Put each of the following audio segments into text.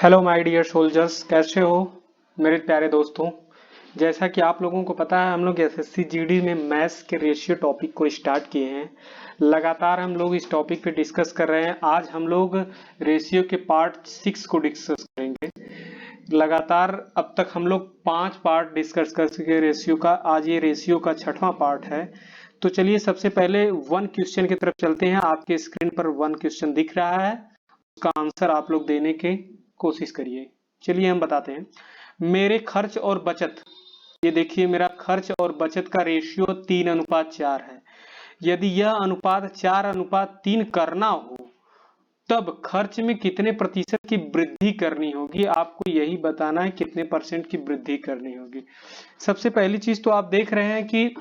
Hello my dear soldiers, कैसे हो मेरे प्यारे दोस्तों। जैसा कि आप लोगों को पता है, हम लोग एसएससी जीडी में मैथ्स के रेशियो टॉपिक को स्टार्ट किए हैं। लगातार हम लोग इस टॉपिक पे डिस्कस कर रहे हैं। आज हम लोग रेशियो के पार्ट 6 को डिस्कस करेंगे। लगातार अब तक हम लोग 5 पार्ट डिस्कस कर चुके रेशियो का। आज ये रेशियो का 6वां पार्ट है। तो चलिए सबसे पहले वन क्वेश्चन की तरफ चलते हैं। आपके स्क्रीन पर वन क्वेश्चन दिख रहा है, उसका आंसर आप लोग देने की कोशिश करिए। चलिए हम बताते हैं। मेरे खर्च और बचत, ये देखिए मेरा खर्च और बचत का रेशियो 3:4 है। यदि यह अनुपात 4:3 करना हो तब खर्च में कितने प्रतिशत की वृद्धि करनी होगी। आपको यही बताना है कितने परसेंट की वृद्धि करनी होगी। सबसे पहली चीज तो आप देख रहे हैं कि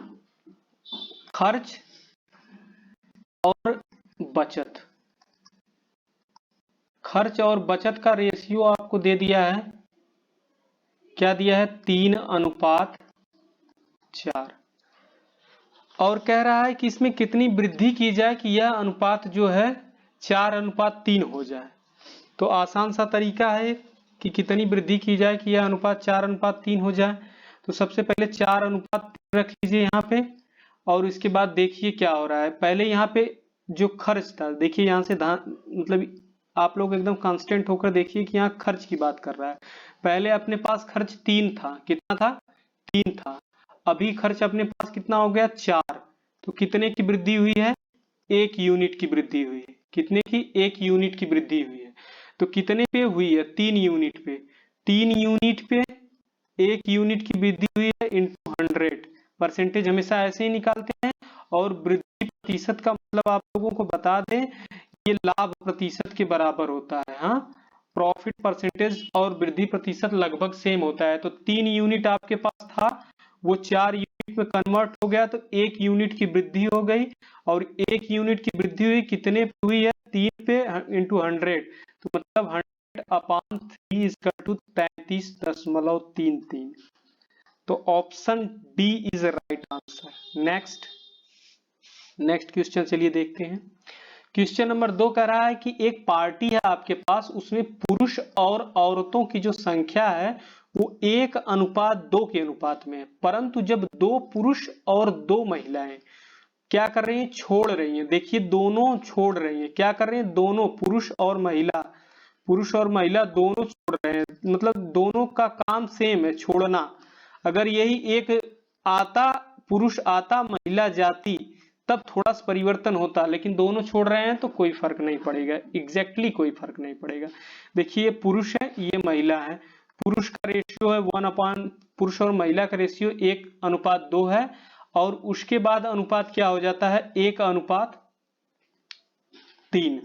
खर्च और बचत, खर्च और बचत का रेशियो आपको दे दिया है, क्या दिया है, 3:4। और कह रहा है कि इसमें कितनी वृद्धि की जाए कि यह अनुपात जो है 4:3 हो जाए। तो आसान सा तरीका है कि कितनी वृद्धि की जाए कि यह अनुपात 4:3 हो जाए। तो सबसे पहले 4:3 रख लीजिए यहाँ पे, और इसके बाद देखिए क्या हो रहा है। पहले यहाँ पे जो खर्च था, देखिए यहाँ से मतलब आप लोग एकदम कांस्टेंट होकर देखिए कि यहाँ खर्च की बात कर रहा है। पहले अपने पास खर्च 3 था, कितना था, 3 था। अभी खर्च अपने पास कितना हो गया, 4। तो कितने की वृद्धि हुई है, 1 यूनिट की वृद्धि हुई है। कितने की, 1 यूनिट की वृद्धि हुई है। तो कितने पे हुई है, 3 यूनिट पे। 3 यूनिट पे 1 यूनिट की वृद्धि हुई है इंटू 100। परसेंटेज हमेशा ऐसे ही निकालते हैं। और वृद्धि प्रतिशत का मतलब आप लोगों को बता दें, ये लाभ प्रतिशत के बराबर होता है। हाँ, प्रॉफिट परसेंटेज और वृद्धि प्रतिशत लगभग सेम होता है। तो 3 यूनिट आपके पास था, वो 4 यूनिट में कन्वर्ट हो गया, तो 1 यूनिट की वृद्धि हो गई। और 1 यूनिट की वृद्धि हुई, कितने पे हुई है, 3 पे इंटू 100। तो मतलब 100/3 इक्वल टू 33.33। तो option D is right answer. Next question चलिए देखते हैं। क्वेश्चन नंबर 2 कह रहा है कि एक पार्टी है आपके पास, उसमें पुरुष और औरतों की जो संख्या है वो 1:2 के अनुपात में है। परंतु जब 2 पुरुष और 2 महिलाएं क्या कर रही हैं, छोड़ रही हैं। देखिए दोनों छोड़ रही हैं, क्या कर रही हैं, दोनों पुरुष और महिला, पुरुष और महिला दोनों छोड़ रहे हैं। मतलब दोनों का काम सेम है, छोड़ना। अगर यही एक आता, पुरुष आता महिला जाती, तब थोड़ा सा परिवर्तन होता, लेकिन दोनों छोड़ रहे हैं तो कोई फर्क नहीं पड़ेगा। एग्जैक्टली कोई फर्क नहीं पड़ेगा। देखिए ये पुरुष है, ये महिला है। पुरुष का रेशियो है 1 पुरुष और महिला का रेशियो 1:2 है। और उसके बाद अनुपात क्या हो जाता है, 1:3।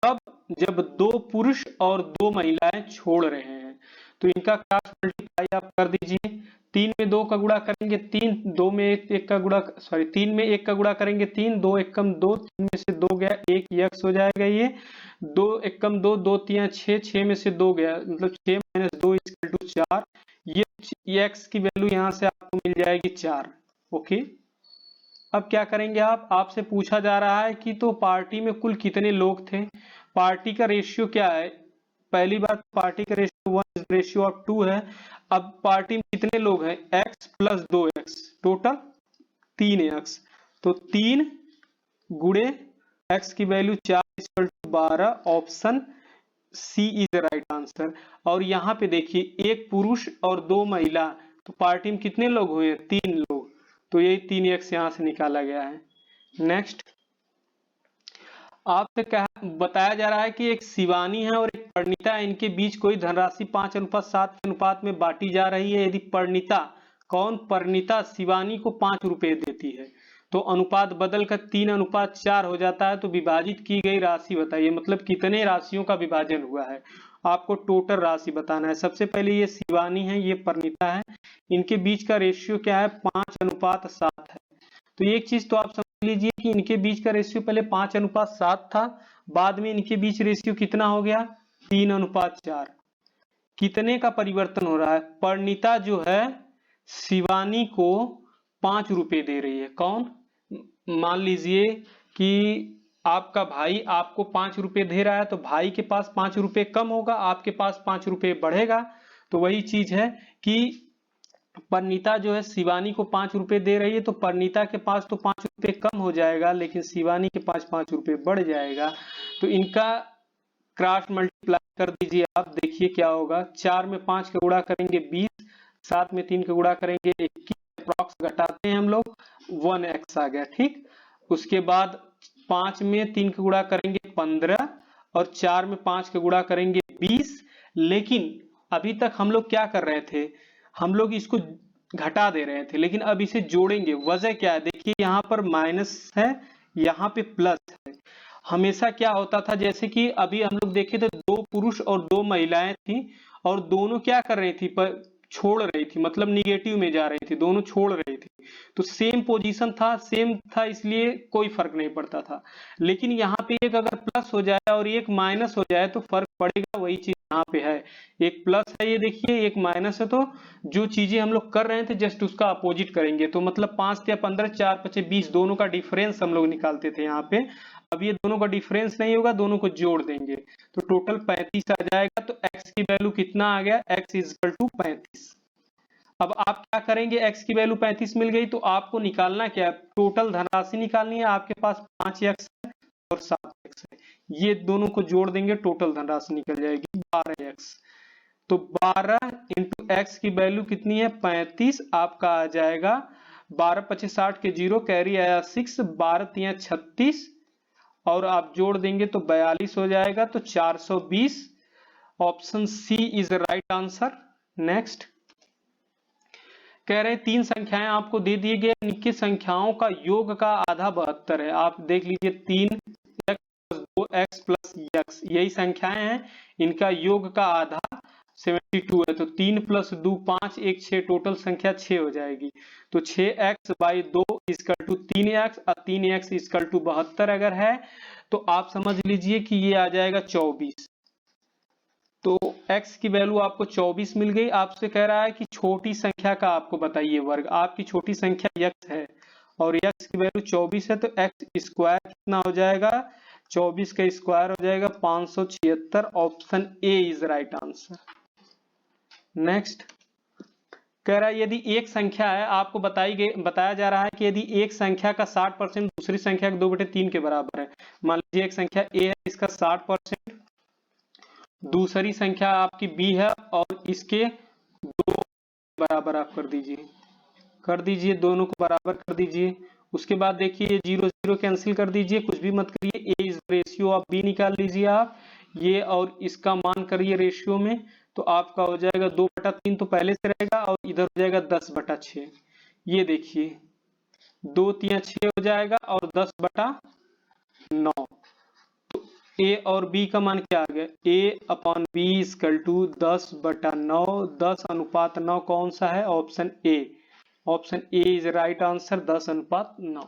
अब जब 2 पुरुष और 2 महिलाएं छोड़ रहे हैं तो इनका क्रॉस मल्टीप्लाई आप कर दीजिए। 3 में 2 का गुणा करेंगे 3, 2 में 1 का गुणा, सॉरी 3 में 1 का गुणा करेंगे 3, 2 एकम 2, 3 में से 2 गया 1, यक्स हो जाएगा। ये 2 एकम 2, 2 3 6, 6 में से 2 गया, मतलब 6 - 2 इक्वल टू 4। ये एक्स की वैल्यू यहाँ से आपको मिल जाएगी 4। ओके, अब क्या करेंगे आप, आपसे पूछा जा रहा है कि तो पार्टी में कुल कितने लोग थे। पार्टी का रेशियो क्या है, पहली बात पार्टी का रेशियो 1:2 है। अब पार्टी में कितने लोग हैं, x + 2x, टोटल 3x। तो 3 गुणे x की value 4 = 12। Option C is right answer. और यहाँ पे देखिए 1 पुरुष और 2 महिला, तो पार्टी में कितने लोग हुए, 3 लोग। तो यही 3x यहाँ से निकाला गया है। नेक्स्ट, आपसे क्या बताया जा रहा है कि एक शिवानी है और एक परिणीता है, इनके बीच कोई धनराशि 5:7 के अनुपात में बांटी जा रही है। यदि परिणीता, कौन, परिणीता शिवानी को 5 रुपए देती है तो अनुपात बदल कर 3:4 हो जाता है। तो विभाजित की गई राशि बताइए, मतलब कितने राशियों का विभाजन हुआ है। आपको टोटल राशि बताना है। सबसे पहले ये शिवानी है, ये परिणीता है, इनके बीच का रेशियो क्या है, 5:7 है। तो एक चीज तो आप समझ लीजिए कि इनके बीच का रेशियो पहले 5:7 था, बाद में इनके बीच रेशियो कितना हो गया, 3:4। कितने का परिवर्तन हो रहा है, परिणीता जो है शिवानी को 5 रुपए दे रही है। कौन, मान लीजिए कि आपका भाई आपको 5 रुपए दे रहा है तो भाई के पास 5 रुपए कम होगा, आपके पास 5 रुपए बढ़ेगा। तो वही चीज है कि परिणीता जो है शिवानी को 5 रुपए दे रही है, तो परिणीता के पास तो 5 रुपए कम हो जाएगा, लेकिन शिवानी के पास 5 रुपए बढ़ जाएगा। तो इनका क्रॉस मल्टीप्लाई कर दीजिए आप, देखिए क्या होगा। 4 में 5 का गुणा करेंगे 20, 7 में 3 का गुणा करेंगे 21, अप्रॉक्स घटाते हैं हम लोग 1x आ गया, ठीक। उसके बाद 5 में 3 का गुणा करेंगे 15 और 4 में 5 का गुणा करेंगे 20। लेकिन अभी तक हम लोग क्या कर रहे थे, हम लोग इसको घटा दे रहे थे, लेकिन अब इसे जोड़ेंगे। वजह क्या है, देखिए यहाँ पर माइनस है, यहाँ पे प्लस है। हमेशा क्या होता था, जैसे कि अभी हम लोग देखे तो 2 पुरुष और 2 महिलाएं थी और दोनों क्या कर रही थी, छोड़ रही थी, मतलब निगेटिव में जा रही थी, दोनों छोड़ रही थी। तो सेम पोजीशन था, सेम था, इसलिए कोई फर्क नहीं पड़ता था। लेकिन यहाँ पे एक अगर प्लस हो जाए और एक माइनस हो जाए तो फर्क पड़ेगा। वही चीज यहाँ पे है, एक प्लस है ये देखिए, एक माइनस है। तो जो चीजें हम लोग कर रहे थे जस्ट उसका अपोजिट करेंगे। तो मतलब 5 या 15, 4 5 20 दोनों का डिफरेंस हम लोग निकालते थे यहाँ पे। अब ये दोनों का डिफरेंस नहीं होगा, दोनों को जोड़ देंगे तो टोटल 35 आ जाएगा। तो x की वैल्यू कितना आ गया, x इक्वल टू 35। अब आप क्या करेंगे, x की वैल्यू 35 मिल गई तो आपको निकालना क्या है, टोटल धनराशि निकालनी है। आपके पास 5x है और 7x है, ये दोनों को जोड़ देंगे, टोटल धनराशि निकल जाएगी 12x। तो 12 इंटू एक्स की वैल्यू कितनी है, 35 आपका आ जाएगा। 12 25 60 के 0 कैरी आया 6, 12 3 36 और आप जोड़ देंगे तो 42 हो जाएगा। तो 420 option C is right answer. Next कह रहे हैं 3 संख्याएं आपको दे दिए गए, इनकी संख्याओं का योग का आधा 72 है। आप देख लीजिए 3x + 2x + x यही संख्याएं हैं, इनका योग का आधा 72 है। तो 3 + 2 5 1 6 टोटल संख्या 6 हो जाएगी। तो 6x/2 = 3x और 3x = 72 अगर है तो आप समझ लीजिए कि ये आ जाएगा 24। तो x की वैल्यू आपको 24 मिल गई। आपसे कह रहा है कि छोटी संख्या का आपको बताइए वर्ग। आपकी छोटी संख्या x है और x की वैल्यू 24 है, तो x स्क्वायर कितना हो जाएगा, 24 का स्क्वायर हो जाएगा 576। Option A is right answer. Next कह रहा है यदि एक संख्या है, आपको बताया जा रहा है कि यदि एक संख्या का 60% दूसरी संख्या के 2/3 के बराबर है। मान लीजिए एक संख्या a है, इसका 60%, दूसरी संख्या आपकी b है और इसके 2 बराबर आप कर दीजिए, दोनों को बराबर कर दीजिए। उसके बाद देखिए ये 0 0 कैंसिल कर दीजिए, कुछ भी मत करिए, a is ratio of b निकाल लीजिए आप, ये और इसका मान करिए रेशियो में, तो आपका हो जाएगा 2/3 तो पहले से रहेगा और इधर हो जाएगा 10/6। ये देखिए 2 3 6 हो जाएगा और 10/9। तो a और b का मान क्या आ गया, a/b = 10/9, 10:9 कौन सा है, option A. Option A is right answer, 10:9।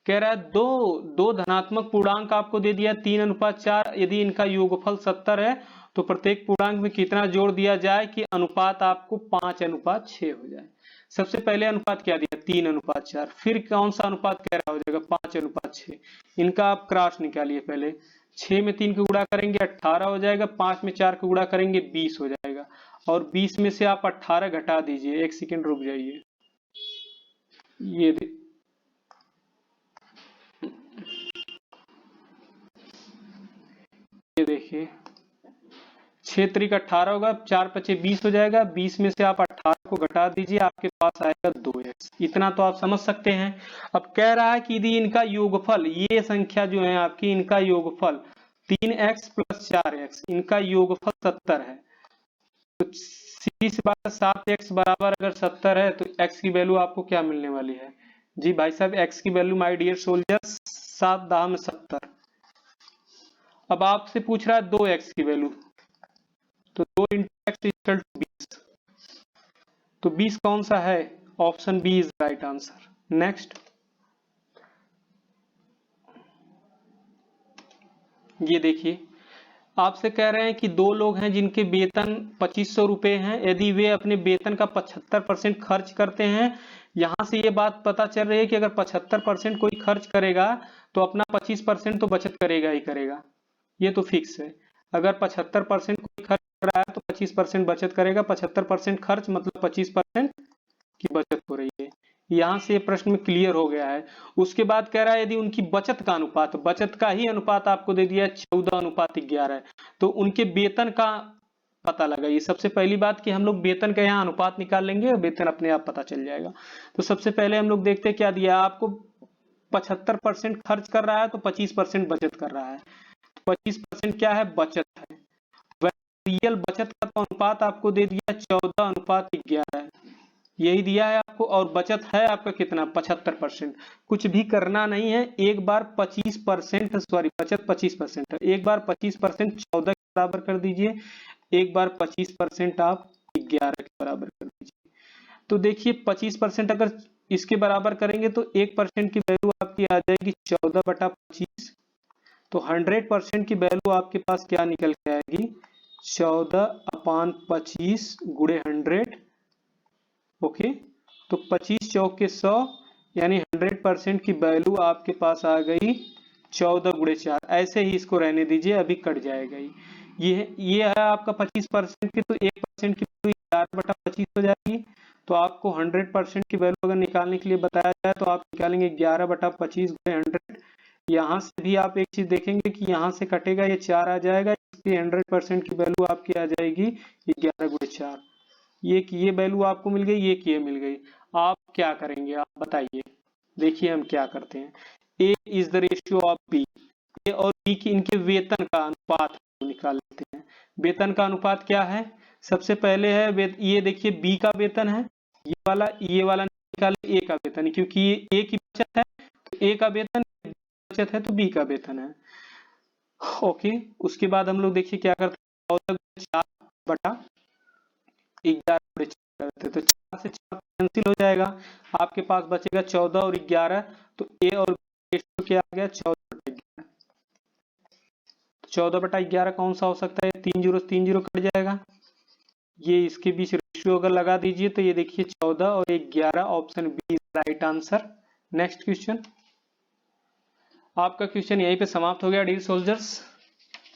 कह रहा है दो धनात्मक पूर्णांक आपको दे दिया 3:4। यदि इनका योगफल 70 है तो प्रत्येक पूर्णांक में कितना जोड़ दिया जाए कि अनुपात आपको 5:6 हो जाए। सबसे पहले अनुपात क्या दिया, 3:4। फिर कौन सा अनुपात कह रहा हो जाएगा, 5:6। इनका आप क्रॉस निकालिए पहले, 6 में 3 का गुणा करेंगे 18 हो जाएगा, 5 में 4 का गुणा करेंगे 20 हो जाएगा, और 20 में से आप 18 घटा दीजिए। 1 सेकेंड रुक जाइए, ये देखिए 6 3 18 होगा, 4 5 20 हो जाएगा, 20 में से आप 18 को घटा दीजिए, आपके पास आएगा 2x। इतना तो आप समझ सकते हैं। अब कह रहा है कि यदि इनका योगफल, ये संख्या जो है आपकी, इनका योगफल 3x + 4x, इनका योगफल 70 है। तो सीधी सी बात है, 7x बराबर अगर 70 है तो x की वैल्यू आपको क्या मिलने वाली है जी भाई साहब, x की वैल्यू माय डियर सोल्जर्स 7 दाम 70। अब आपसे पूछ रहा है 2x की वैल्यू, तो 2 × x = 20। तो 20 कौन सा है, option B is right answer. Next ये देखिए आपसे कह रहे हैं कि 2 लोग हैं जिनके वेतन 2500 रुपए हैं। यदि वे अपने वेतन का 75% खर्च करते हैं, यहां से ये बात पता चल रही है कि अगर 75% कोई खर्च करेगा तो अपना 25% तो बचत करेगा ही करेगा, ये तो फिक्स है। अगर 75% कोई खर्च कर रहा है तो 25% बचत करेगा, 75% खर्च मतलब 25% की बचत हो रही है। यहां से प्रश्न में क्लियर हो गया है। उसके बाद कह रहा है यदि उनकी बचत का अनुपात, बचत का ही अनुपात आपको दे दिया 14:11 है, तो उनके वेतन का पता लगाइए। सबसे पहली बात कि हम लोग वेतन का यहाँ अनुपात निकाल लेंगे और वेतन अपने आप पता चल जाएगा। तो सबसे पहले हम लोग देखते हैं क्या दिया आपको, 75% खर्च कर रहा है तो 25% बचत कर रहा है। 25% क्या है, बचत है। रियल बचत का तो अनुपात आपको दे दिया 14:11, यही दिया है आपको। और बचत है आपका कितना, 75%। कुछ भी करना नहीं है, एक बार 25%, सॉरी बचत 25% है, एक बार 25% 14 के बराबर कर दीजिए, एक बार 25% आप 11 के बराबर कर दीजिए। तो देखिए 25% अगर इसके बराबर करेंगे तो 1% की वैल्यू आपकी आ जाएगी 14/25। तो 100% की वैल्यू आपके पास क्या निकल के आएगी, 14/25 गुणे 100। ओके, तो 25 चौक के 100, यानी 100% की वैल्यू आपके पास आ गई 14 × 4। ऐसे ही इसको रहने दीजिए, अभी कट जाएगा ही। ये है आपका 25% की, तो 1% की वैल्यू 11/25 हो जाएगी। तो आपको 100% की वैल्यू अगर निकालने के लिए बताया जाए तो आप निकालेंगे 11/25 गुणे 100। यहाँ से भी आप एक चीज देखेंगे कि यहाँ से कटेगा, ये 4 आ जाएगा, इसकी 100% की वैल्यू आपकी आ जाएगी 11 × 4। ये वैल्यू आपको मिल गई, ये मिल गई। आप क्या करेंगे, आप बताइए। देखिए हम क्या करते हैं, A is the ratio of B, A और बी की इनके वेतन का अनुपात निकाल लेते हैं। वेतन का अनुपात क्या है, सबसे पहले है ये देखिए बी का वेतन है, ये वाला निकाले ए का वेतन, क्योंकि ये ए की बचत है तो ए का वेतन, बचत है तो बी का वेतन है। ओके, उसके बाद हम लोग देखिए क्या करते हैं, 14/11 करते, तो 4 से 4 कैंसिल हो जाएगा, आपके पास बचेगा 14 और 11। तो ए और रेशियो क्या आ गया, 14/11। 14/11 कौन सा हो सकता है, 3 0 3 0 कट जाएगा, ये इसके बीच रेशियो अगर लगा दीजिए तो ये देखिए 14 और 11, option B right answer. Next question, आपका क्वेश्चन यहीं पे समाप्त हो गया dear soldiers.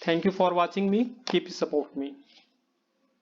Thank you for watching me, keep support me.